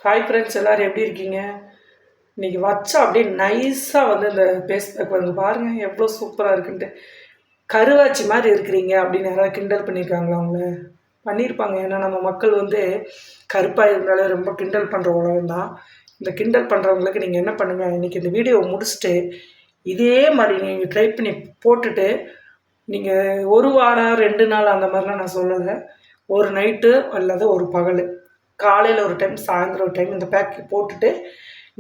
Hi friends, எல்லோரும் எப்படி இருக்கீங்க? இன்றைக்கி வச்சா அப்படியே நைஸாக வந்து இந்த பேஸ் பேக் வந்து பாருங்கள் எவ்வளோ சூப்பராக இருக்குன்ட்டு. கருவாச்சி மாதிரி இருக்கிறீங்க அப்படின்னு யாராவது கிண்டல் பண்ணியிருக்காங்களா? அவங்கள பண்ணியிருப்பாங்க. ஏன்னா நம்ம மக்கள் வந்து கருப்பாக இருந்தாலே ரொம்ப கிண்டல் பண்ணுற உலகம் தான். இந்த கிண்டல் பண்ணுறவங்களுக்கு நீங்கள் என்ன பண்ணுங்கள், இன்றைக்கி இந்த வீடியோவை முடிச்சுட்டு இதே மாதிரி நீங்கள் ட்ரை பண்ணி போட்டுட்டு நீங்கள் ஒரு வாரம் 2 நாள் அந்த மாதிரிலாம் நான் சொல்லலை. ஒரு நைட்டு அல்லது ஒரு பகல், காலையில் ஒரு டைம், சாயந்தரம் ஒரு டைம் இந்த பேக் போட்டுட்டு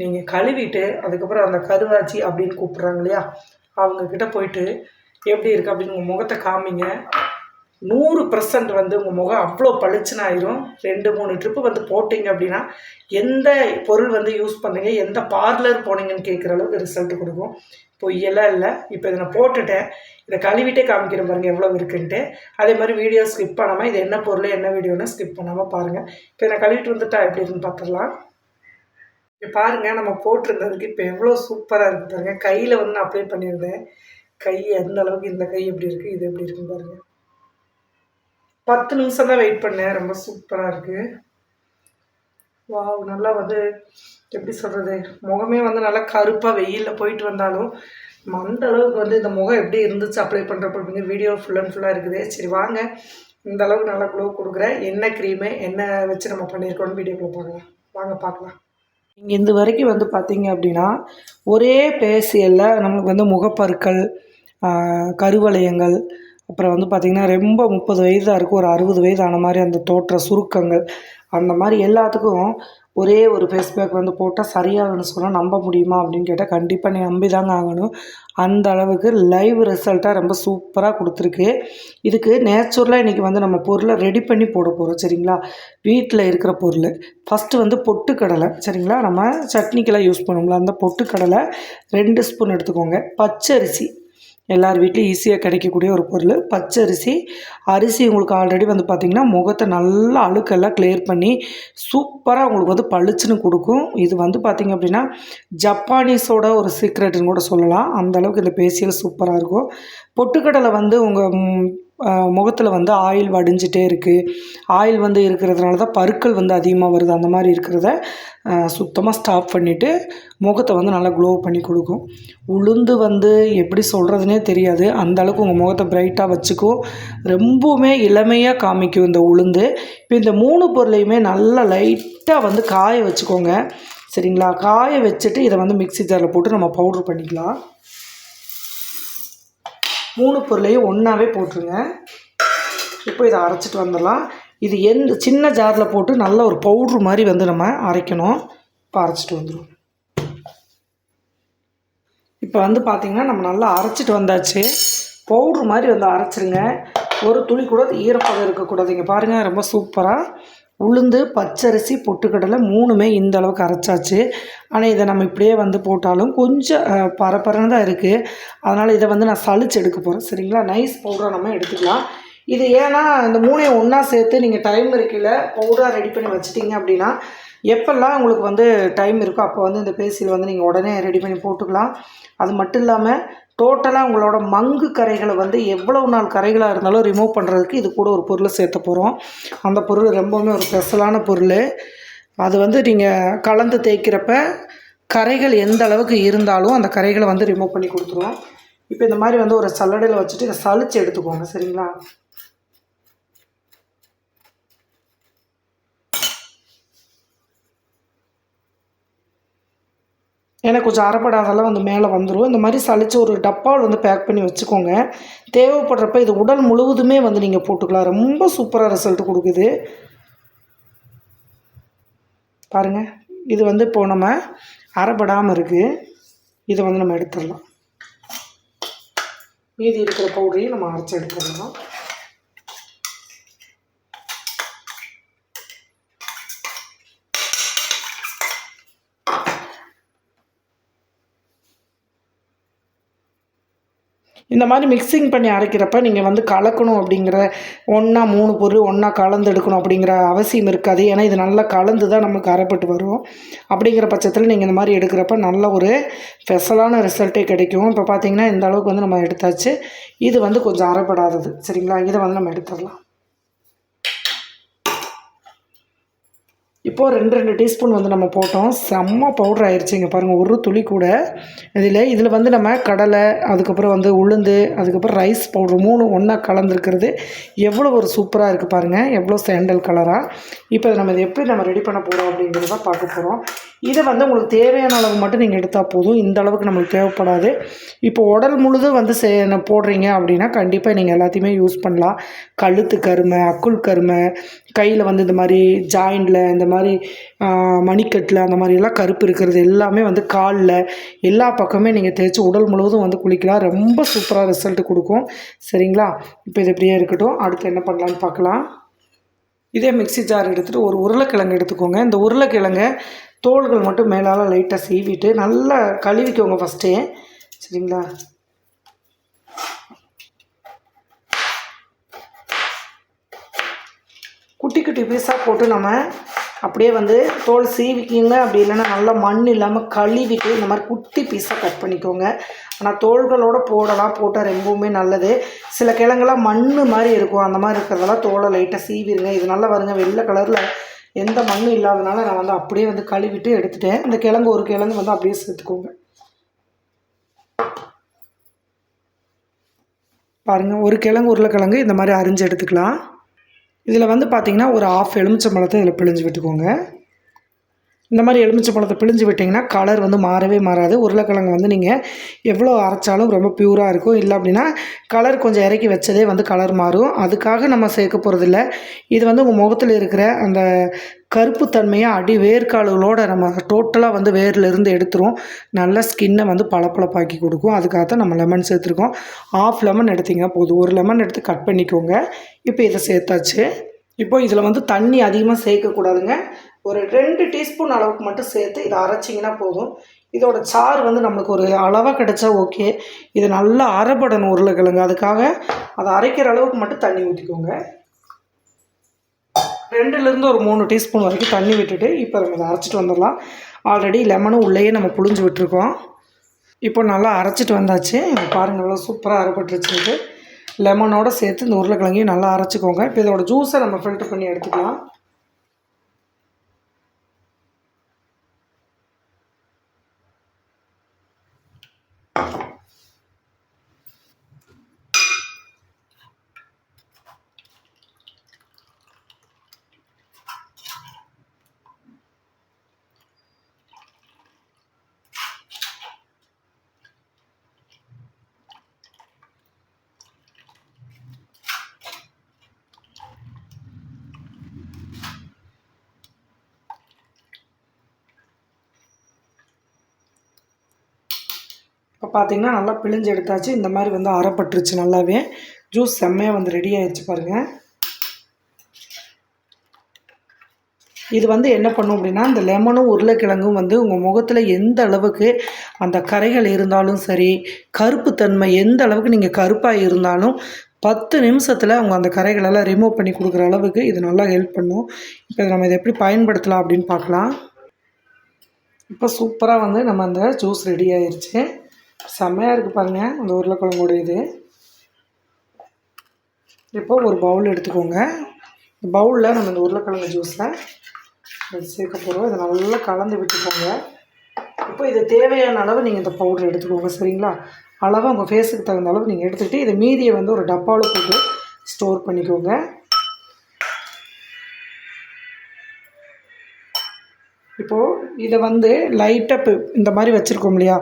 நீங்கள் கழுவிட்டு அதுக்கப்புறம் அந்த கருவாச்சி அப்படின்னு கூப்பிட்றாங்க இல்லையா, அவங்கக்கிட்ட போயிட்டு எப்படி இருக்குது அப்படின்னு உங்கள் முகத்தை காமிங்க. 100% வந்து உங்கள் முகம் அவ்வளோ பளிச்சுன்னு ஆயிரும். 2-3 ட்ரிப்பு வந்து போட்டிங்க அப்படின்னா எந்த பொருள் வந்து யூஸ் பண்ணுறீங்க, எந்த பார்லர் போனீங்கன்னு கேட்குற அளவுக்கு ரிசல்ட் கொடுக்கும். பொய்யெல்லாம் இல்லை. இப்போ இதை நான் போட்டுட்டேன், இதை கழுவிட்டே காமிக்கிறேன் பாருங்கள் எவ்வளோ இருக்குன்ட்டு. அதே மாதிரி வீடியோ ஸ்கிப் பண்ணாமல் இது என்ன பொருள் என்ன வீடியோன்னு ஸ்கிப் பண்ணாமல் பாருங்கள். இப்போ நான் கழுவிட்டு வந்துட்டா எப்படி இருக்குன்னு பார்த்துடலாம். இப்போ பாருங்கள், நம்ம போட்டிருந்ததுக்கு இப்போ எவ்வளோ சூப்பராக இருக்குது பாருங்கள். கையில் வந்து நான் அப்ளை பண்ணியிருந்தேன். கை எந்த அளவுக்கு, இந்த கை எப்படி இருக்குது, இது எப்படி இருக்குன்னு பாருங்கள். 10 நிமிஷம் தான் வெயிட் பண்ணேன். ரொம்ப சூப்பராக இருக்குது. வாவ், நல்லா வந்து எப்படி சொல்கிறது, முகமே வந்து நல்லா கருப்பாக வெயிலில் போயிட்டு வந்தாலும் அந்த அளவுக்கு வந்து இந்த முகம் எப்படி இருந்துச்சு அப்ளை பண்ணுறப்ப அப்படிங்கிற வீடியோ ஃபுல் அண்ட் ஃபுல்லாக இருக்குது. சரி வாங்க, இந்த அளவுக்கு நல்லா க்ளோ கொடுக்குறேன். என்ன க்ரீமு என்ன வச்சு நம்ம பண்ணியிருக்கோன்னு வீடியோக்குள்ளே பார்க்கலாம். வாங்க பார்க்கலாம். இங்கே இந்த வரைக்கும் வந்து பார்த்திங்க அப்படின்னா ஒரே பேசியலில் நம்மளுக்கு வந்து முகப்பருக்கள், கருவளையங்கள், அப்புறம் வந்து பார்த்திங்கன்னா ரொம்ப 30 வயது தான் இருக்கும், ஒரு 60 வயது ஆன மாதிரி அந்த தோற்ற சுருக்கங்கள், அந்த மாதிரி எல்லாத்துக்கும் ஒரே ஒரு ஃபேஸ் பேக் வந்து போட்டால் சரியாகுன்னு சொன்னால் நம்ப முடியுமா அப்படின்னு கேட்டால் கண்டிப்பாக நீ நம்பி தாங்க ஆகணும். அந்த அளவுக்கு லைவ் ரிசல்ட்டாக ரொம்ப சூப்பராக கொடுத்துருக்கு. இதுக்கு நேச்சுரலாக இன்றைக்கி வந்து நம்ம பொருளை ரெடி பண்ணி போட போகிறோம். சரிங்களா? வீட்டில் இருக்கிற பொருள் ஃபஸ்ட்டு வந்து பொட்டுக்கடலை, சரிங்களா, நம்ம சட்னிக்கெல்லாம் யூஸ் பண்ணுவோம்ல, அந்த பொட்டுக்கடலை 2 ஸ்பூன் எடுத்துக்கோங்க. பச்சரிசி எல்லார் வீட்லேயும் ஈஸியாக கிடைக்கக்கூடிய ஒரு பொருள் பச்சரிசி. அரிசி உங்களுக்கு ஆல்ரெடி வந்து பார்த்திங்கன்னா முகத்தை நல்லா அழுக்கெல்லாம் கிளியர் பண்ணி சூப்பராக உங்களுக்கு வந்து பளிச்சுன்னு கொடுக்கும். இது வந்து பார்த்திங்க அப்படின்னா ஜப்பானீஸோட ஒரு சீக்ரெட்டுன்னு கூட சொல்லலாம். அந்தளவுக்கு இந்த ஃபேஷியல் சூப்பராக இருக்கும். பொட்டுக்கடலை வந்து உங்கள் முகத்தில் வந்து ஆயில் வடிஞ்சிட்டே இருக்குது. ஆயில் வந்து இருக்கிறதுனால தான் பருக்கள் வந்து அதிகமாக வருது. அந்த மாதிரி இருக்கிறத சுத்தமாக ஸ்டாப் பண்ணிவிட்டு முகத்தை வந்து நல்லா க்ளோ பண்ணி கொடுக்கும். உளுந்து வந்து எப்படி சொல்கிறதுனே தெரியாது, அந்தளவுக்கு உங்கள் முகத்தை ப்ரைட்டாக வச்சுக்கும். ரொம்பவுமே இளமையாக காமிக்கும் இந்த உளுந்து. இப்போ இந்த 3 பொருளையுமே நல்லா லைட்டாக வந்து காய வச்சுக்கோங்க. சரிங்களா? காய வச்சுட்டு இதை வந்து மிக்ஸி ஜாரில் போட்டு நம்ம பவுட்ரு பண்ணிக்கலாம். 3 பொருளையும் ஒன்றாவே போட்டுருங்க. இப்போ இதை அரைச்சிட்டு வந்துடலாம். இது எந்த சின்ன ஜாரில் போட்டு நல்ல ஒரு பவுட்ரு மாதிரி வந்து நம்ம அரைக்கணும். இப்போ அரைச்சிட்டு வந்துடும். இப்போ வந்து பார்த்திங்கன்னா நம்ம நல்லா அரைச்சிட்டு வந்தாச்சு. பவுட்ரு மாதிரி வந்து அரைச்சிருங்க. ஒரு துளி கூட ஈரப்பதம் இருக்கக்கூடாது. இங்கே பாருங்கள், ரொம்ப சூப்பராக உளுந்து, பச்சரிசி, பொட்டுக்கடலை 3மே இந்த அளவுக்கு அரைச்சாச்சு. ஆனால் இதை நம்ம இப்படியே வந்து போட்டாலும் கொஞ்சம் பரபரன்னு தான் இருக்குது. அதனால் இதை வந்து நான் சளிச்சு எடுக்க போகிறேன். சரிங்களா? நைஸ் பவுடராக நம்ம எடுத்துக்கலாம். இது ஏன்னா இந்த 3ஐயும் ஒன்றா சேர்த்து நீங்கள் டைம் இருக்கையில் பவுடராக ரெடி பண்ணி வச்சிட்டிங்க அப்படின்னா எப்போல்லாம் உங்களுக்கு வந்து டைம் இருக்கோ அப்போ வந்து இந்த பேசியில் வந்து நீங்கள் உடனே ரெடி பண்ணி போட்டுக்கலாம். அது மட்டும் இல்லாமல் டோட்டலாக உங்களோட மங்கு கரைகளை வந்து எவ்வளவு நாள் கரைகளாக இருந்தாலும் ரிமூவ் பண்ணுறதுக்கு இது கூட ஒரு பொருளை சேர்த்த போகிறோம். அந்த பொருள் ரொம்பவுமே ஒரு ஸ்பெஷலான பொருள். அது வந்து நீங்கள் கலந்து தேய்க்கிறப்ப கரைகள் எந்த அளவுக்கு இருந்தாலும் அந்த கரைகளை வந்து ரிமூவ் பண்ணி கொடுத்துருவோம். இப்போ இந்த மாதிரி வந்து ஒரு சல்லடையில் வச்சுட்டு இதை சளிச்சு எடுத்துக்கோங்க. சரிங்களா? ஏன்னா கொஞ்சம் அரைப்படாதெல்லாம் வந்து மேலே வந்துடும். இந்த மாதிரி சளிச்சு ஒரு டப்பாவில் வந்து பேக் பண்ணி வச்சுக்கோங்க. தேவைப்படுறப்ப இது உடல் முழுவதுமே வந்து நீங்கள் போட்டுக்கலாம். ரொம்ப சூப்பராக ரிசல்ட் கொடுக்குது. பாருங்கள், இது வந்து இப்போது நம்ம அரைப்படாமல் இருக்குது. இதை வந்து நம்ம எடுத்துடலாம். மீதி இருக்கிற பவுடரையும் நம்ம அரைச்சி எடுத்துடலாம். இந்த மாதிரி மிக்சிங் பண்ணி அரைக்கிறப்ப நீங்கள் வந்து கலக்கணும் அப்படிங்கிற ஒன்றா 3 பொருள் ஒன்றா கலந்து எடுக்கணும் அப்படிங்கிற அவசியம் இருக்காது. ஏன்னா இது நல்லா கலந்து தான் நமக்கு அரைப்பட்டு வரும். அப்படிங்கிற பட்சத்தில் நீங்கள் இந்த மாதிரி எடுக்கிறப்ப நல்ல ஒரு ஸ்பெஷலான ரிசல்ட்டே கிடைக்கும். இப்போ பார்த்திங்கன்னா இந்த அளவுக்கு வந்து நம்ம எடுத்தாச்சு. இது வந்து கொஞ்சம் அரைப்படாதது. சரிங்களா? இதை வந்து நம்ம எடுத்துடலாம். இப்போது 2 டீஸ்பூன் வந்து நம்ம போட்டோம். செம்ம பவுடர் ஆயிடுச்சு. இங்கே பாருங்கள், ஒரு துளி கூட இதில் வந்து நம்ம கடலை, அதுக்கப்புறம் வந்து உளுந்து, அதுக்கப்புறம் ரைஸ் பவுடர் 3 ஒன்றா கலந்துருக்கிறது எவ்வளோ ஒரு சூப்பராக இருக்குது பாருங்கள், எவ்வளோ சாண்டல் கலராக. இப்போ நம்ம இதை எப்படி நம்ம ரெடி பண்ண போகிறோம் அப்படிங்கிறத பார்க்க போகிறோம். இதை வந்து உங்களுக்கு தேவையான அளவு மட்டும் நீங்கள் எடுத்தால் போதும். இந்த அளவுக்கு நம்மளுக்கு தேவைப்படாது. இப்போ உடல் முழுதும் வந்து போடுறீங்க அப்படின்னா கண்டிப்பாக நீங்கள் எல்லாத்தையுமே யூஸ் பண்ணலாம். கழுத்து கருமை, அக்குள் கருமை, கையில் வந்து இந்த மாதிரி ஜாயிண்டில் இந்த மாதிரி மணிக்கட்டில் அந்த மாதிரிலாம் கருப்பு இருக்கிறது எல்லாமே வந்து காலில் எல்லா பக்கமே நீங்கள் தேய்ச்சி உடல் முழுவதும் வந்து குளிக்கலாம். ரொம்ப சூப்பராக ரிசல்ட் கொடுக்கும். சரிங்களா? இப்போ இது இப்படியே இருக்கட்டும். அடுத்து என்ன பண்ணலான்னு பார்க்கலாம். இதே மிக்ஸி ஜார் எடுத்துகிட்டு ஒரு உருளைக்கிழங்கு எடுத்துக்கோங்க. இந்த உருளைக்கிழங்கை தோள்கள் மட்டும் மேலால் லைட்டாக சீவிட்டு நல்லா கழுவிக்கோங்க ஃபஸ்ட்டே. சரிங்களா? குட்டி குட்டி பீஸாக போட்டு நம்ம அப்படியே வந்து தோல் சீவிக்கிங்க. அப்படி இல்லைன்னா நல்லா மண் இல்லாமல் கழுவிட்டு இந்த மாதிரி குட்டி பீஸாக கட் பண்ணிக்கோங்க. ஆனால் தோள்களோடு போடலாம், போட்டால் ரொம்பவுமே நல்லது. சில கிழங்கெல்லாம் மண் மாதிரி இருக்கும், அந்த மாதிரி இருக்கிறதெல்லாம் தோலை லைட்டாக சீவிடுங்க. இது நல்லா வருங்க, வெள்ளை கலரில் எந்த மண்ணும் இல்லாதனால நான் வந்து அப்படியே வந்து கழுவிட்டு எடுத்துட்டேன். இந்த கிழங்கு ஒரு கிழங்கு வந்து அப்படியே சேர்த்துக்கோங்க. பாருங்கள், ஒரு கிழங்கு உருளைக்கிழங்கு இந்த மாதிரி அரிஞ்சு எடுத்துக்கலாம். இதில் வந்து பார்த்திங்கன்னா ஒரு 1/2 எலுமிச்சம்பழத்தை இதில் பிழிஞ்சு விட்டுக்கோங்க. இந்த மாதிரி எலுமிச்சம்பழத்தை பிழிஞ்சு விட்டிங்கன்னா கலர் வந்து மாறவே மாறாது. உருளைக்கிழங்கு வந்து நீங்கள் எவ்வளோ அரைச்சாலும் ரொம்ப ப்யூராக இருக்கும். இல்லை அப்படின்னா கலர் கொஞ்சம் இறக்கி வச்சதே வந்து கலர் மாறும். அதுக்காக நம்ம சேர்க்க போகிறதில்ல. இது வந்து உங்கள் முகத்தில் இருக்கிற அந்த கருப்புத்தன்மையை வேர்க்கால்களோடு நம்ம டோட்டலாக வந்து வேர்லேருந்து எடுத்துரும். நல்ல ஸ்கின்னை வந்து பளபளப்பாக்கி கொடுக்கும். அதுக்காக தான் நம்ம லெமன் சேர்த்துருக்கோம். 1/2 லெமன் எடுத்திங்கன்னா போதும். ஒரு லெமன் எடுத்து கட் பண்ணிக்கோங்க. இப்போ இதை சேர்த்தாச்சு. இப்போ இதில் வந்து தண்ணி அதிகமாக சேர்க்கக்கூடாதுங்க. ஒரு 2 டீஸ்பூன் அளவுக்கு மட்டும் சேர்த்து இதை அரைச்சிங்கன்னா போதும். இதோட சாறு வந்து நம்மளுக்கு ஒரு அளவாக கிடச்சா ஓகே. இது நல்லா அரைப்படணும் உருளைக்கிழங்கு. அதுக்காக அதை அரைக்கிற அளவுக்கு மட்டும் தண்ணி ஊற்றிக்கோங்க. 2லேருந்து ஒரு 3 டீஸ்பூன் வரைக்கும் தண்ணி விட்டுட்டு இப்போ நம்ம இதை அரைச்சிட்டு வந்துடலாம். ஆல்ரெடி லெமனும் உள்ளேயே நம்ம புழிஞ்சு விட்டுருக்கோம். இப்போ நல்லா அரைச்சிட்டு வந்தாச்சு. பாருங்கள், நல்லா சூப்பராக அரைப்பட்டுருச்சு. லெமனோடு சேர்த்து இந்த உருளைக்கிழங்கையும் நல்லா அரைச்சிக்கோங்க. இப்போ இதோட ஜூஸை நம்ம ஃபில்டர் பண்ணி எடுத்துக்கலாம். இப்போ பார்த்திங்கன்னா நல்லா பிழிஞ்சு எடுத்தாச்சு. இந்த மாதிரி வந்து அரைப்பட்டுருச்சு நல்லாவே. ஜூஸ் செம்மையாக வந்து ரெடி ஆகிடுச்சு பாருங்கள். இது வந்து என்ன பண்ணும் அப்படின்னா, இந்த லெமனும் உருளைக்கிழங்கும் வந்து உங்கள் முகத்தில் எந்த அளவுக்கு அந்த கரைகள் இருந்தாலும் சரி, கருப்புத்தன்மை எந்த அளவுக்கு நீங்கள் கருப்பாக இருந்தாலும் 10 நிமிஷத்தில் அவங்க அந்த கரைகளெல்லாம் ரிமூவ் பண்ணி கொடுக்குற அளவுக்கு இது நல்லா ஹெல்ப் பண்ணும். இப்போ நம்ம இதை எப்படி பயன்படுத்தலாம் அப்படின்னு பார்க்கலாம். இப்போ சூப்பராக வந்து நம்ம அந்த ஜூஸ் ரெடி ஆயிடுச்சு. செம்மையாக இருக்குது பாருங்கள் அந்த உருளைக்கிழங்கோட இது. இப்போ ஒரு பவுல் எடுத்துக்கோங்க. பவுலில் நம்ம இந்த உருளைக்கிழங்கு ஜூஸில் சேர்க்க போகிறோம். இதை நல்லா கலந்து விட்டுக்கோங்க. இப்போ இது தேவையான அளவு நீங்கள் இந்த பவுடர் எடுத்துக்கோங்க. சரிங்களா? அளவு உங்கள் ஃபேஸுக்கு தகுந்த அளவு நீங்கள் எடுத்துக்கிட்டு இதை மீதியை வந்து ஒரு டப்பாவில் போட்டு ஸ்டோர் பண்ணிக்கோங்க. இப்போது இதை வந்து லைட்டாக இந்த மாதிரி வச்சுருக்கோம் இல்லையா,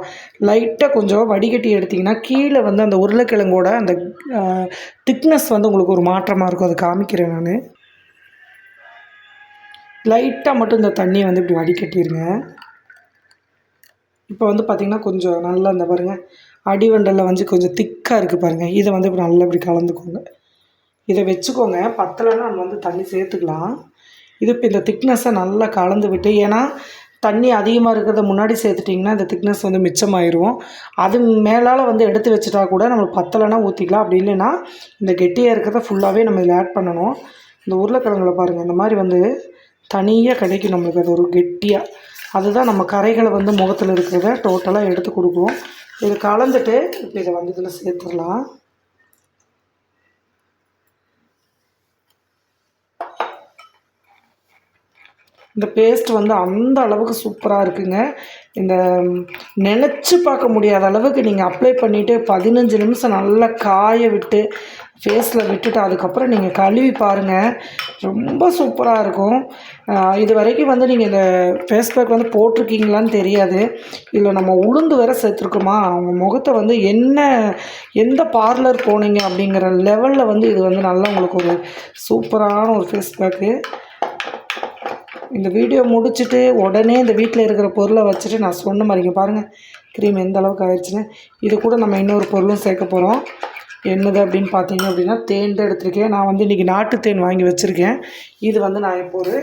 லைட்டாக கொஞ்சம் வடிகட்டி எடுத்திங்கன்னா கீழே வந்து அந்த உருளைக்கிழங்கோட அந்த திக்னஸ் வந்து உங்களுக்கு ஒரு மாற்றமாக இருக்கும். அதை காமிக்கிறேன் நான். லைட்டாக மட்டும் இந்த தண்ணியை வந்து இப்படி வடிகட்டிடுங்க. இப்போ வந்து பார்த்திங்கன்னா கொஞ்சம் நல்லா இந்த பாருங்கள் அடிவண்டலில் வந்து கொஞ்சம் திக்காக இருக்குது பாருங்கள். இதை வந்து இப்படி நல்லா இப்படி கலந்துக்கோங்க. இதை வச்சுக்கோங்க. பத்தலைன்னா நம்ம வந்து தண்ணி சேர்த்துக்கலாம். இது இப்போ இந்த திக்னஸை நல்லா கலந்து விட்டு, ஏன்னா தண்ணி அதிகமாக இருக்கிறத முன்னாடி சேர்த்துட்டிங்கன்னா இந்த திக்னஸ் வந்து மிச்சமாயிரும். அது மேலால் வந்து எடுத்து வச்சுட்டா கூட நம்மளுக்கு பத்தலைன்னா ஊற்றிக்கலாம். அப்படி இல்லைன்னா இந்த கெட்டியாக இருக்கிறத ஃபுல்லாகவே நம்ம இதில் ஆட் பண்ணணும். இந்த உருளைக்கிழங்குல பாருங்கள் இந்த மாதிரி வந்து தனியாக கிடைக்கும் நம்மளுக்கு. அது ஒரு கெட்டியாக, அதுதான் நம்ம கரைகளை வந்து முகத்தில் இருக்கிறத டோட்டலாக எடுத்து கொடுக்கும். இது கலந்துட்டு இப்போ இதை வந்து இதில் சேர்த்துடலாம். இந்த பேஸ்ட் வந்து அந்த அளவுக்கு சூப்பராக இருக்குங்க. இந்த நினச்சி பார்க்க முடியாத அளவுக்கு நீங்கள் அப்ளை பண்ணிவிட்டு 15 நிமிஷம் நல்லா காய விட்டு ஃபேஸில் விட்டுட்டு அதுக்கப்புறம் நீங்கள் கழுவி பாருங்கள். ரொம்ப சூப்பராக இருக்கும். இது வரைக்கும் வந்து நீங்கள் இந்த ஃபேஸ் பேக் வந்து போட்டிருக்கீங்களான்னு தெரியாது. இதில் நம்ம உளுந்து வேற சேர்த்துருக்கோமா, அவங்க முகத்தை வந்து எந்த பார்லர் போனீங்க அப்படிங்கிற லெவலில் வந்து இது வந்து நல்லா உங்களுக்கு ஒரு சூப்பரான ஒரு ஃபேஸ் பேக்கு. இந்த வீடியோ முடிச்சுட்டு உடனே இந்த வீட்டில் இருக்கிற பொருளை வச்சுட்டு நான் சொன்ன மாதிரிங்க பாருங்கள் க்ரீம் எந்த அளவுக்கு ஆயிடுச்சுன்னு. இது கூட நம்ம இன்னொரு பொருளும் சேர்க்க போகிறோம். என்னது அப்படின்னு பார்த்தீங்க அப்படின்னா தேன் தான் எடுத்திருக்கேன். நான் வந்து இன்றைக்கி நாட்டு தேன் வாங்கி வச்சுருக்கேன். இது வந்து நான் இப்போ ஒரு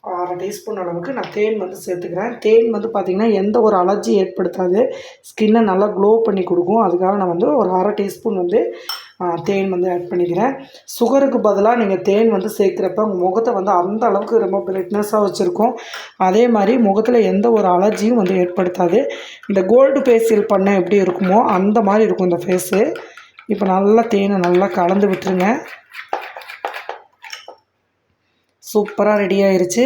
1/2 டீஸ்பூன் அளவுக்கு நான் தேன் வந்து சேர்த்துக்கிறேன். தேன் வந்து பார்த்திங்கன்னா எந்த ஒரு அலர்ஜி ஏற்படுத்தாது, ஸ்கின்னை நல்லா க்ளோ பண்ணி கொடுக்கும். அதுக்காக நான் வந்து ஒரு 1/2 டீஸ்பூன் வந்து தேன் வந்து ஆட் பண்ணிக்கிறேன். சுகருக்கு பதிலாக நீங்கள் தேன் வந்து சேர்க்குறப்ப உங்கள் முகத்தை வந்து அந்த அளவுக்கு ரொம்ப பிரைட்னஸாக வச்சுருக்கும். அதே மாதிரி முகத்தில் எந்த ஒரு அலர்ஜியும் வந்து ஏற்படுத்தாது. இந்த கோல்டு ஃபேஷியல் பண்ண எப்படி இருக்குமோ அந்த மாதிரி இருக்கும் இந்த ஃபேஸு. இப்போ நல்லா தேனை நல்லா கலந்து விட்டுருங்க. சூப்பராக ரெடி ஆயிடுச்சு.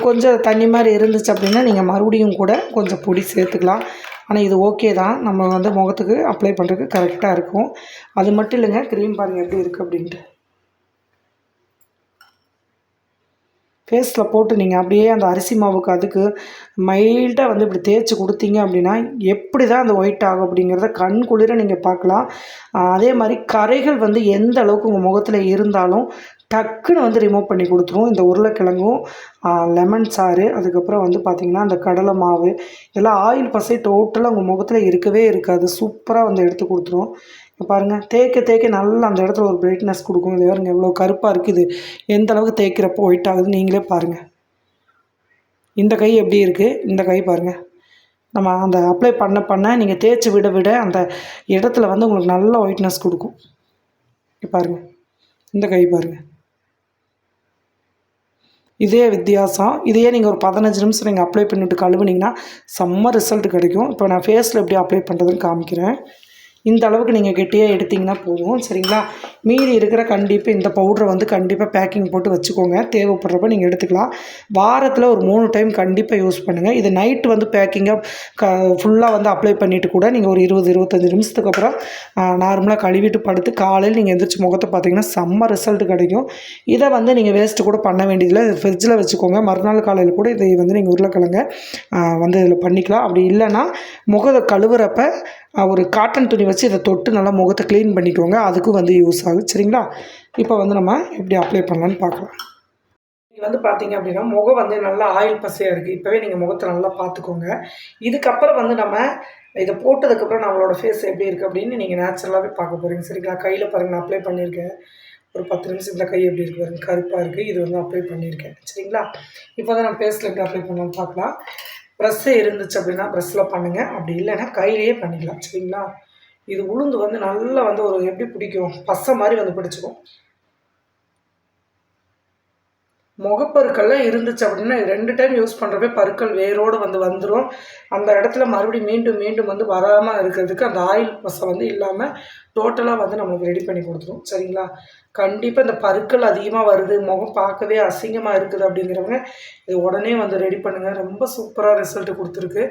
கொஞ்சம் தண்ணி மாதிரி இருந்துச்சு அப்படின்னா நீங்கள் மறுபடியும் கூட கொஞ்சம் பொடி சேர்த்துக்கலாம். ஆனால் இது ஓகே தான், நம்ம வந்து முகத்துக்கு அப்ளை பண்ணுறதுக்கு கரெக்டாக இருக்கும். அது மட்டும் இல்லைங்க, க்ரீம் பாருங்கள் எப்படி இருக்குது அப்படின்ட்டு. ஃபேஸில் போட்டு நீங்கள் அப்படியே அந்த அரிசி மாவுக்கு அதுக்கு மைல்டாக வந்து இப்படி தேய்ச்சி கொடுத்தீங்க அப்படின்னா எப்படி தான் அந்த ஒயிட் ஆகும் அப்படிங்கிறத கண் குளிர நீங்கள் பார்க்கலாம். அதே மாதிரி கரைகள் வந்து எந்த அளவுக்கு உங்கள் முகத்தில் இருந்தாலும் டக்குன்னு வந்து ரிமூவ் பண்ணி கொடுத்துரும். இந்த உருளைக்கிழங்கும் லெமன் சாறு அதுக்கப்புறம் வந்து பார்த்திங்கன்னா அந்த கடலை மாவு இதெல்லாம் ஆயில் பசை டோட்டலாக உங்கள் முகத்தில் இருக்கவே இருக்காது. சூப்பராக வந்து எடுத்து கொடுத்துரும். பாருங்கள் தேய்க்க தேய்க்க நல்லா அந்த இடத்துல ஒரு பிரைட்னஸ் கொடுக்கும். இது பாருங்க எவ்வளோ கருப்பாக இருக்குது, எந்த அளவுக்கு தேய்க்கிறப்போ ஒயிட் ஆகுது நீங்களே பாருங்கள். இந்த கை எப்படி இருக்குது, இந்த கை பாருங்கள். நம்ம அந்த அப்ளை பண்ண பண்ண நீங்கள் தேய்ச்சி விட விட அந்த இடத்துல வந்து உங்களுக்கு நல்ல ஒயிட்னஸ் கொடுக்கும். பாருங்கள் இந்த கை பாருங்கள், இதே வித்தியாசம். இதையே நீங்கள் ஒரு 15 நிமிஷம் நீங்கள் அப்ளை பண்ணிவிட்டு கழுவுனீங்கன்னா செம்ம ரிசல்ட் கிடைக்கும். இப்போ நான் ஃபேஸில் எப்படி அப்ளை பண்ணுறதுன்னு காமிக்கிறேன். இந்த அளவுக்கு நீங்கள் கெட்டியாக எடுத்திங்கன்னா போதும், சரிங்களா? மீதி இருக்கிற கண்டிப்பாக இந்த பவுடரை வந்து கண்டிப்பாக பேக்கிங் போட்டு வச்சுக்கோங்க. தேவைப்படுறப்ப நீங்கள் எடுத்துக்கலாம். வாரத்தில் ஒரு 3 டைம் கண்டிப்பாக யூஸ் பண்ணுங்கள். இது நைட்டு வந்து பேக்கிங்காக ஃபுல்லாக வந்து அப்ளை பண்ணிவிட்டு கூட நீங்கள் ஒரு 20-25 நிமிஷத்துக்கு அப்புறம் நார்மலாக கழுவிட்டு படுத்து காலையில் நீங்கள் எந்திரிச்சு முகத்தை பார்த்தீங்கன்னா செம்ம ரிசல்ட் கிடைக்கும். இதை வந்து நீங்கள் வேஸ்ட்டு கூட பண்ண வேண்டியதில்லை. ஃப்ரிட்ஜில் வச்சுக்கோங்க. மறுநாள் காலையில் கூட இதை வந்து நீங்கள் உருளைக்கிழங்க வந்து இதில் பண்ணிக்கலாம். அப்படி இல்லைன்னா முகத்தை கழுவுறப்ப ஒரு காட்டன் துணி வச்சு இதை தொட்டு நல்லா முகத்தை க்ளீன் பண்ணிக்கோங்க. அதுக்கும் வந்து யூஸ் ஆகுது, சரிங்களா? இப்போ வந்து நம்ம எப்படி அப்ளை பண்ணலான்னு பார்க்கலாம். இது வந்து பார்த்தீங்க அப்படின்னா முகம் வந்து நல்லா ஆயில் பசையாக இருக்குது. இப்போவே நீங்கள் முகத்தை நல்லா பார்த்துக்கோங்க. இதுக்கப்புறம் வந்து நம்ம இதை போட்டதுக்கப்புறம் நம்மளோட ஃபேஸ் எப்படி இருக்குது அப்படின்னு நீங்கள் நேச்சுரலாகவே பார்க்க போகிறீங்க, சரிங்களா? கையில் பாருங்கள் நான் அப்ளை பண்ணியிருக்கேன். ஒரு 10 நிமிஷம் இந்த கை எப்படி இருக்குது பாருங்கள், கருப்பாக இருக்குது. இது வந்து அப்ளை பண்ணியிருக்கேன், சரிங்களா? இப்போ தான் நம்ம ஃபேஸில் எப்படி அப்ளை பண்ணலாம்னு பார்க்கலாம். ப்ரெஷ்ஷு இருந்துச்சு அப்படின்னா ப்ரெஷ்ஷில் பண்ணுங்கள். அப்படி இல்லைன்னா கையிலேயே பண்ணிக்கலாம், சரிங்களா? இது உளுந்து வந்து நல்லா வந்து ஒரு எப்படி பிடிக்கும், பசை மாதிரி வந்து பிடிச்சிக்கும். முகப்பருக்கள்லாம் இருந்துச்சு அப்படின்னா 2 டைம் யூஸ் பண்ணுறப்ப பருக்கள் வேரோடு வந்து வந்துடும். அந்த இடத்துல மறுபடியும் மீண்டும் மீண்டும் வந்து வராமல் இருக்கிறதுக்கு அந்த ஆயில் பசை வந்து இல்லாமல் டோட்டலாக வந்து நம்மளுக்கு ரெடி பண்ணி கொடுத்துரும், சரிங்களா? கண்டிப்பாக இந்த பருக்கள் அதிகமாக வருது, முகம் பார்க்கவே அசிங்கமாக இருக்குது அப்படிங்கிறவங்க இது உடனே வந்து ரெடி பண்ணுங்கள். ரொம்ப சூப்பராக ரிசல்ட்டு கொடுத்துருக்கு.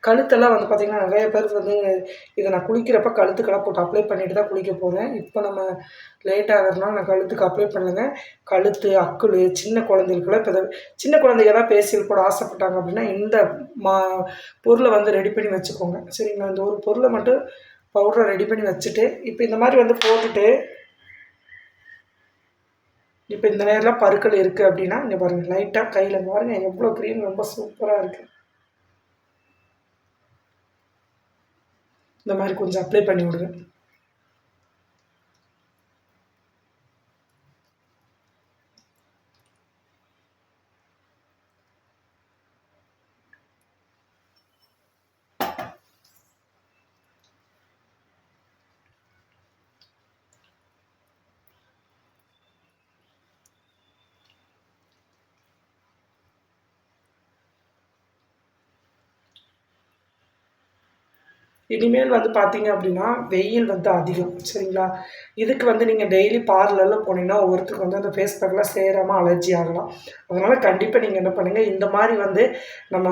கழுத்தெல்லாம் வந்து பார்த்திங்கன்னா நிறைய பேருக்கு வந்து இதை நான் குளிக்கிறப்ப கழுத்துக்கெல்லாம் போட்டு அப்ளை பண்ணிட்டு தான் குளிக்க போகிறேன். இப்போ நம்ம லேட் ஆகிறதுனால நான் கழுத்துக்கு அப்ளை பண்ணலைங்க. கழுத்து, அக்குள், சின்ன குழந்தைகளுக்கெல்லாம் இப்போ சின்ன குழந்தைங்க தான் ஃபேஷியல் போட ஆசைப்பட்டாங்க அப்படின்னா இந்த பொருளை வந்து ரெடி பண்ணி வச்சுக்கோங்க, சரிங்களா? இந்த ஒரு பொருளை மட்டும் பவுடரை ரெடி பண்ணி வச்சுட்டு இப்போ இந்த மாதிரி வந்து போட்டுட்டு இப்போ இந்த நேரம்லாம் பருக்கள் இருக்குது அப்படின்னா இங்கே பாருங்கள் லைட்டாக கையில் பாருங்கள் எவ்வளோ க்ரீம் ரொம்ப சூப்பராக இருக்குது. இந்த மாதிரி கொஞ்சம் அப்ளை பண்ணி விடுங்க. இனிமேல் வந்து பார்த்தீங்க அப்படின்னா வெயில் வந்து அதிகம் சரிங்களா. இதுக்கு வந்து நீங்கள் டெய்லி பார்லரில் போனீங்கன்னா ஒவ்வொருத்தருக்கு வந்து அந்த ஃபேஸ் பேக்லாம் சேராமல் அலர்ஜி ஆகலாம். அதனால் கண்டிப்பாக நீங்கள் என்ன பண்ணுங்கள், இந்த மாதிரி வந்து நம்ம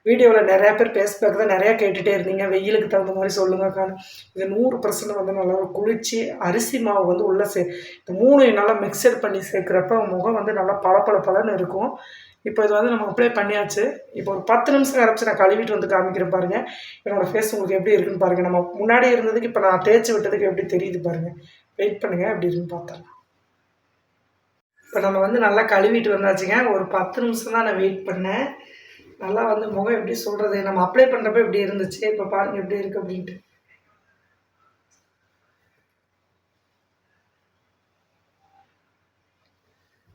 வீடியோவில் நிறையா பேர் ஃபேஸ் பேக் தான் நிறையா கேட்டுகிட்டே இருந்தீங்க, வெயிலுக்கு தகுந்த மாதிரி சொல்லுங்கக்கான்னு. இது 100% வந்து நல்லா குளிர்ச்சி அரிசி மாவு வந்து உள்ளே இந்த 3 நல்லா மிக்சர் பண்ணி சேர்க்குறப்ப முகம் வந்து நல்லா பளபளன்னு இருக்கும். இப்போ இது வந்து நம்ம அப்ளை பண்ணியாச்சு. இப்போ ஒரு 10 நிமிஷம் கழிச்சு நான் கழுவிட்டு வந்து காமிக்கிறேன் பாருங்கள். என்னோடய ஃபேஸ் உங்களுக்கு எப்படி இருக்குன்னு பாருங்கள். நம்ம முன்னாடி இருந்ததுக்கு இப்போ நான் தேய்ச்சி விட்டதுக்கு எப்படி தெரியுது பாருங்கள். வெயிட் பண்ணுங்கள் எப்படி இருக்குன்னு பார்த்தரலாம். இப்போ நம்ம வந்து நல்லா கழுவிட்டு வந்தாச்சுங்க. ஒரு 10 நிமிஷம் தான் நான் வெயிட் பண்ணேன். நல்லா வந்து முகம் எப்படி சொல்கிறது, நம்ம அப்ளை பண்ணுறப்ப எப்படி இருந்துச்சு, இப்போ பாருங்கள் எப்படி இருக்குது அப்படின்ட்டு.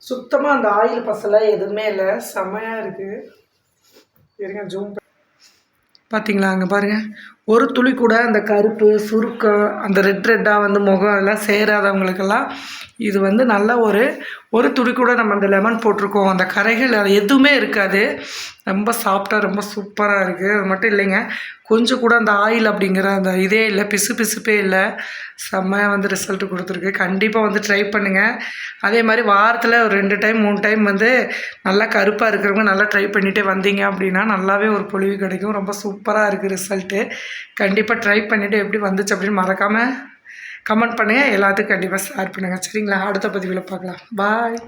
சுத்தமாக அந்த ஆயில் பசலை எதுவுமே இல்லை, செம்மையாக இருக்குது. இருங்க ஜூம் பார்த்தீங்களா, அங்கே பாருங்கள். ஒரு துளி கூட அந்த கருப்பு சுருக்கம் அந்த ரெட்டாக வந்து முகம் எல்லாம் சேராதவங்களுக்கெல்லாம் இது வந்து நல்ல ஒரு துளி கூட நம்ம அந்த லெமன் போட்டிருக்கோம், அந்த கரைகள் அது எதுவுமே இருக்காது. ரொம்ப சாஃப்டாக ரொம்ப சூப்பராக இருக்குது. அது மட்டும் இல்லைங்க, கொஞ்சம் கூட அந்த ஆயில் அப்படிங்கிற அந்த இதே இல்லை, பிசுப்பே இல்லை. செம்மையாக வந்து ரிசல்ட் கொடுத்துருக்கு. கண்டிப்பாக வந்து ட்ரை பண்ணுங்கள். அதே மாதிரி வாரத்தில் ஒரு 2 டைம் 3 டைம் வந்து நல்லா கருப்பாக இருக்கிறவங்க நல்லா ட்ரை பண்ணிகிட்டே வந்தீங்க அப்படின்னா நல்லாவே ஒரு பொலிவு கிடைக்கும். ரொம்ப சூப்பராக இருக்குது ரிசல்ட்டு. கண்டிப்பாக ட்ரை பண்ணிவிட்டு எப்படி வந்துச்சு அப்படின்னு மறக்காமல் கமெண்ட் பண்ணுங்கள். எல்லாத்துக்கும் கண்டிப்பாக ஷேர் பண்ணுங்கள் சரிங்களா. அடுத்த பதிவில் பார்க்கலாம். பாய்.